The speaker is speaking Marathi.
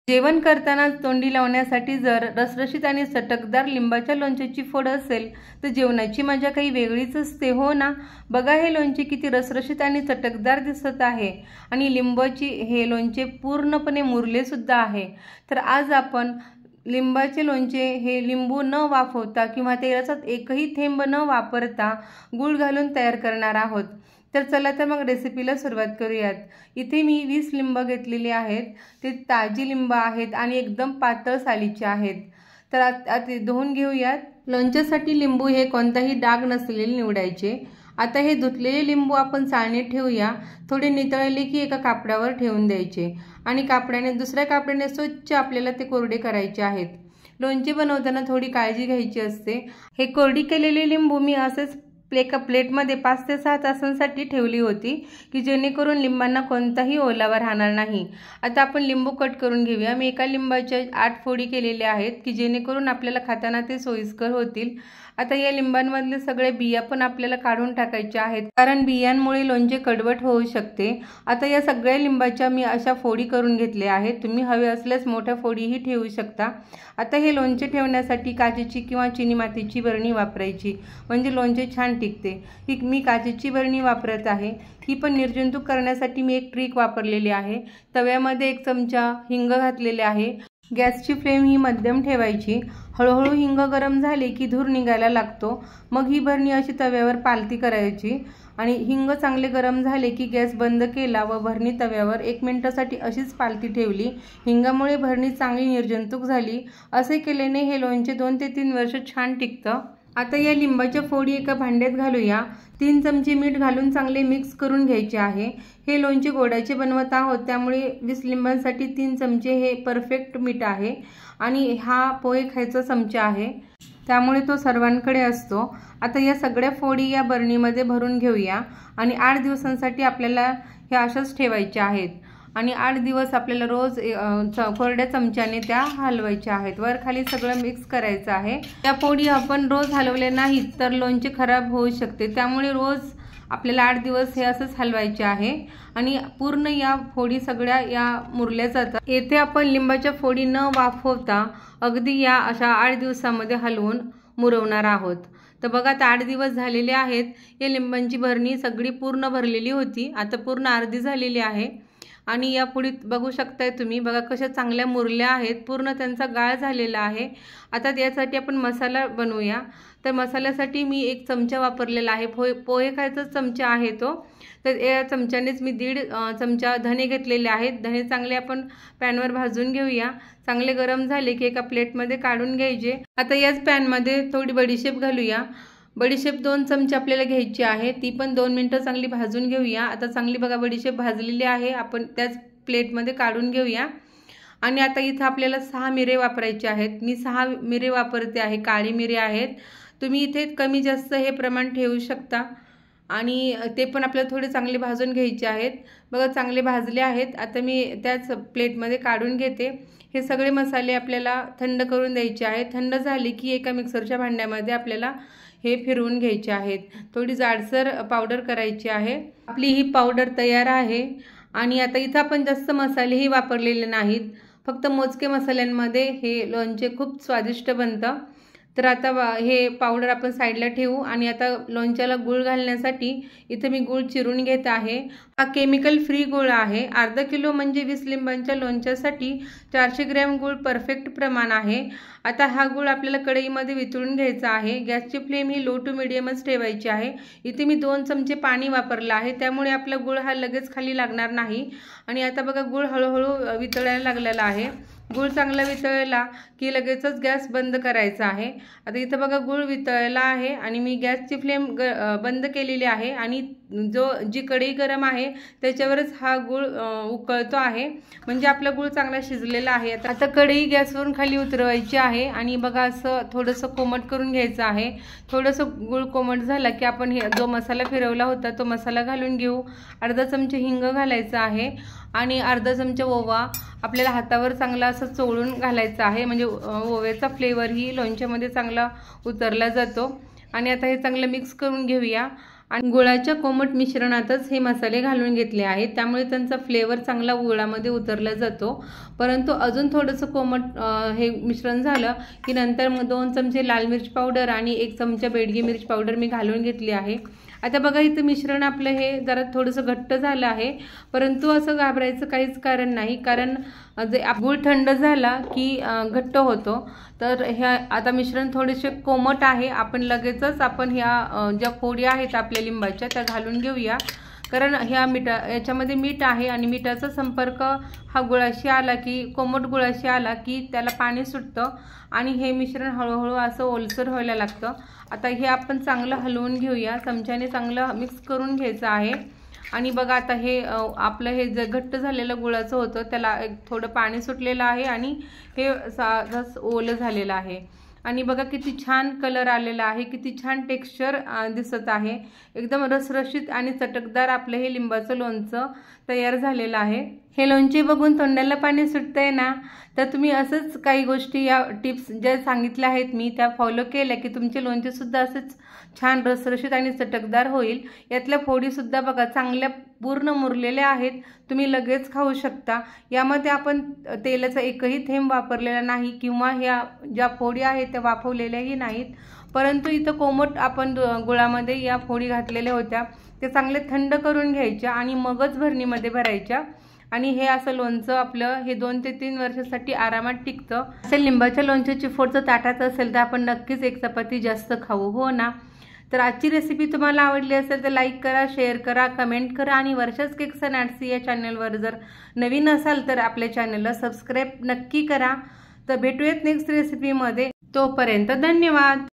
जेवण करताना तोंडी लावण्यासाठी जर रसरशीत आणि चटकदार लिंबाच्या लोणच्याची फोड असेल तर जेवणाची मजा काही वेगळीच असते, हो ना। बघा हे लोणचे किती रसरशीत आणि चटकदार दिसत आहे आणि लिंबाची हे लोणचे पूर्णपणे मुरले सुद्धा आहे। तर आज आपण लिंबाचे लोणचे हे लिंबू न वाफवता किंवा तेलाचा एकही थेंब न वापरता गूळ घालून तयार करणार आहोत। तर चला तर मग रेसिपीला सुरुवात करूयात। इथे मी 20 लिंब घेतलेले आहेत, ते ताजी लिंब आहेत आणि एकदम पातळ सालीचे आहेत। तर आता ते धुवून घेऊयात। लोणच्यासाठी लिंबू हे कोणताही डाग नसलेले निवडायचे। आता हे धुतलेले लिंबू आपण चाळणीत ठेवूया। थोडे नितळले की एका कापडावर ठेवून द्यायचे आणि दुसऱ्या कापडाने स्वच्छ आपल्याला ते कोरडे करायचे आहेत। लोणचे बनवताना थोडी काळजी घ्यायची असते। हे कोरडी केलेले लिंबू मी असेच एका प्लेटमध्ये 5 ते 6 तासांसाठी ठेवली होती की जेणेकरून लिंबांना कोणताही ओलावा राहणार नाही। आता आपण लिंबू कट करून घेऊया। मी एका लिंबाच्या 8 फोडी केलेल्या आहेत की जेणेकरून आपल्याला खाताना ते सोयीस्कर होतील। आता या लिंबांमधले सगळे बिया पण आपल्याला काढून टाकायचे आहेत, कारण बियांमुळे लोणचे कडवट होऊ शकते। आता या सगळ्या लिंबाच्या मी अशा फोडी करून घेतल्या आहेत। तुम्ही हवे असल्यास मोठ्या फोडीही ठेवू शकता। आता हे लोणचे ठेवण्यासाठी काचेची किंवा चिनी मातीची बरणी वापरायची, म्हणजे लोणचे छान टिकते। मी काचेची बरणी वापरत आहे। ही पण निर्जंतुक करण्यासाठी मी एक ट्रिक वापरलेली आहे। तव्यामध्ये 1 चमचा हिंग घातलेले आहे। गॅसची फ्लेम ही मध्यम ठेवायची। हळूहळू हिंग गरम झाले की धूर निघायला लागतो। मग ही बरणी अशी तव्यावर पालती करायची आणि हिंग चांगले गरम झाले की गॅस बंद केला व भरणी तव्यावर 1 मिनिटासाठी अशीच पालती ठेवली। हिंगामुळे भरणी चांगली निर्जंतुक झाली। असे केल्याने हे लोणचे 2 ते 3 वर्ष छान टिकतं। आता या लिंबाच्या फोडी एका भांड्यात घालूया। 3 चमचे मीठ घालून चांगले मिक्स करून घ्यायचे आहे। हे लोणचे गोडाचे बनवत आहोत, त्यामुळे 20 लिंबांसाठी 3 चमचे हे परफेक्ट मीठ आहे आणि हा पोहे खायचा चमचा आहे, त्यामुळे तो सर्वांकडे असतो। आता या सगळ्या फोडी या बरणीमध्ये भरून घेऊया आणि 8 दिवसांसाठी आपल्याला ह्या अशाच ठेवायच्या आहेत आणि 8 दिवस आपल्याला रोज कोरड्या चमच्याने त्या हलवायच्या आहेत। वर खाली सगळं मिक्स करायचं आहे। त्या फोडी आपण रोज हलवल्या नाहीत तर लोणचे खराब होऊ शकते, त्यामुळे रोज आपल्याला 8 दिवस हे असंच हलवायचे आहे आणि पूर्ण या फोडी सगळ्या या मुरल्या जातात। येथे आपण लिंबाच्या फोडी न वाफवता अगदी या अशा 8 दिवसामध्ये हलवून मुरवणार आहोत। तर बघा आता 8 दिवस झालेले आहेत। या लिंबांची भरणी सगळी पूर्ण भरलेली होती, आता पूर्ण अर्धी झालेली आहे आणि या फोडीत बघू शकताय तुम्ही, बघा कशा चांगल्या मुरल्या आहेत, पूर्ण त्यांचा गाळ झालेला आहे। आता त्यासाठी आपण मसाला बनवूया। तर मसाल्यासाठी मी 1 चमचा वापरलेला आहे, पोहे खायचा चमचा आहे तो। तर या चमच्यानेच मी 1.5 चमचा धणे घेतलेले आहेत। धणे चांगले आपण पॅनवर भाजून घेऊया। चांगले गरम झाले की एका प्लेटमध्ये काढून घ्यायचे। आता याच पॅनमध्ये थोडी बडीशेप घालूया। बडीशेप 2 चमचे आपल्याला घ्यायची आहे, ती पण 2 मिनिटं चांगली भाजून घेऊया। आता चांगली बघा बडीशेप भाजलेली आहे, आपण त्याच प्लेटमध्ये काढून घेऊया। आणि आता इथं आपल्याला 6 मिरे वापरायचे आहेत। मी 6 मिरे वापरते आहे, काळी मिरे आहेत। तुम्ही इथे कमी जास्त हे प्रमाण ठेवू शकता आणि ते पण आपल्याला थोडे चांगले भाजून घ्यायचे आहेत। बघा चांगले भाजले आहेत। आता मी त्याच प्लेटमध्ये काढून घेते। हे सगळे मसाले आपल्याला थंड करून द्यायचे आहेत। थंड झाले की एका मिक्सरच्या भांड्यामध्ये आपल्याला हे फिरवून घ्यायचे आहेत। थोडी जाडसर पावडर करायची आहे। आपली ही पावडर तयार आहे आणि आता इथं आपण जास्त मसालेही वापरलेले नाहीत, फक्त मोजके मसाल्यांमध्ये हे लोणचे खूप स्वादिष्ट बनतं। तर आता हे पावडर आपण साईडला ठेवू आणि आता लोणच्याला गूळ घालण्यासाठी इथे मी गूळ चिरून घेत आहे। हा केमिकल फ्री गूळ आहे। अर्धा किलो म्हणजे 20 लिंबांच्या लोणच्यासाठी 400 ग्रॅम गूळ परफेक्ट प्रमाण आहे। आता हा गूळ आपल्याला कढईमध्ये वितळून घ्यायचा आहे। गॅसची फ्लेम ही लो टू मीडियमच ठेवायची आहे। इथे मी 2 चमचे पाणी वापरलं आहे, त्यामुळे आपला गूळ हा लगेच खाली लागणार नाही। आणि आता बघा गूळ हळूहळू वितळायला लागलेला आहे। गूळ चांगला वितळला की लगेचच गॅस बंद करायचा आहे। आता इथं बघा गूळ वितळला आहे आणि मी गॅसची फ्लेम बंद केलेली आहे आणि जी कढई गरम आहे त्याच्यावरच हा गूळ उकळतो आहे, म्हणजे आपला गूळ चांगला शिजलेला आहे। आता कढई गॅसवरून खाली उतरवायची आहे आणि बघा असं थोडंसं कोमट करून घ्यायचं आहे। थोडंसं गूळ कोमट झाला की आपण जो मसाला फिरवला होता तो मसाला घालून घेऊ। अर्धा चमचा हिंग घालायचा आहे आणि अर्धा चमचा ओवा आपल्याला हातावर चांगला असं चोळून घालायचा आहे, म्हणजे ओव्याचा फ्लेवर ही लोणच्यामध्ये चांगला उतरला जातो। आणि आता हे चांगलं मिक्स करून घेऊया आणि गुळाच्या कोमट मिश्रणातच हे मसाले घालून घेतले आहेत, त्यामुळे त्यांचा फ्लेवर चांगला गुळामध्ये उतरला जातो। परंतु अजून थोडंसं कोमट हे मिश्रण झालं की नंतर मग 2 चमचे लाल मिरच पावडर आणि 1 चमचा बेडगी मिरच पावडर मी घालून घेतली आहे। आता बघा इथं मिश्रण आपलं हे जरा थोडंसं घट्ट झालं आहे, परंतु असं घाबरायचं काहीच कारण नाही, कारण जे गूळ थंड झाला की घट्ट होतो। तर ह्या आता मिश्रण थोडेसे कोमट आहे, आपण लगेचच ह्या ज्या फोडी आहेत आपल्या लिंबाच्या त्या घालून घेऊया, कारण ह्या याच्यामध्ये मीठ आहे आणि मिठाचा संपर्क हा गुळाशी आला की कोमट गुळाशी आला की त्याला पाणी सुटतं आणि हे मिश्रण हळूहळू असं ओलसर व्हायला लागतं। आता हे आपण चांगलं हलवून घेऊया, चमच्याने चांगलं मिक्स करून घ्यायचं आहे। आणि बघा आता हे आपलं हे जे घट्ट झालेलं गुळाचं होतं त्याला एक थोडं पाणी सुटलेलं आहे आणि हे ओलं झालेलं आहे। आणि बघा किती छान कलर आलेला आहे, किती छान टेक्स्चर दिसत आहे, एकदम रसरशीत आणि चटकदार आपलं हे लिंबाचं लोणचं तयार झालेलं आहे। हे लोणचे बघून तोंडाला पाणी सुटतंय ना, तर तुम्ही असंच काही गोष्टी या टिप्स ज्या सांगितल्या आहेत मी त्या फॉलो केल्या की तुमचे लोणचे सुद्धा असंच छान रसरशीत आणि चटकदार होईल। यातल्या फोडी सुद्धा बघा चांगल्या पूर्ण मुरलेल्या आहेत, तुम्ही लगेच खाऊ शकता। यामध्ये आपण तेलाचा एकही थेंब वापरलेला नाही किंवा ह्या ज्या फोडी आहेत त्या वाफवलेल्याही नाहीत, परंतु इथं कोमट आपण गुळामध्ये या फोडी घातलेल्या होत्या, ते चांगले थंड करून घ्यायच्या आणि मगच भरणीमध्ये भरायच्या। आणि हे असं लोणचं आपलं हे 2 ते 3 वर्षासाठी आरामात टिकतं। असेल लिंबाच्या लोणच्याची फोड जर ताटात असेल तर आपण नक्कीच 1 चपाती जास्त खाऊ, हो ना। तर आजची रेसिपी तुम्हाला आवडली असेल तर लाईक करा, शेअर करा, कमेंट करा आणि वर्षाच केक्स अँड आर्ट्स या चॅनलवर जर नवीन असाल तर आपल्या चॅनलला सबस्क्राईब नक्की करा। तर भेटूयात नेक्स्ट रेसिपीमध्ये, तोपर्यंत धन्यवाद।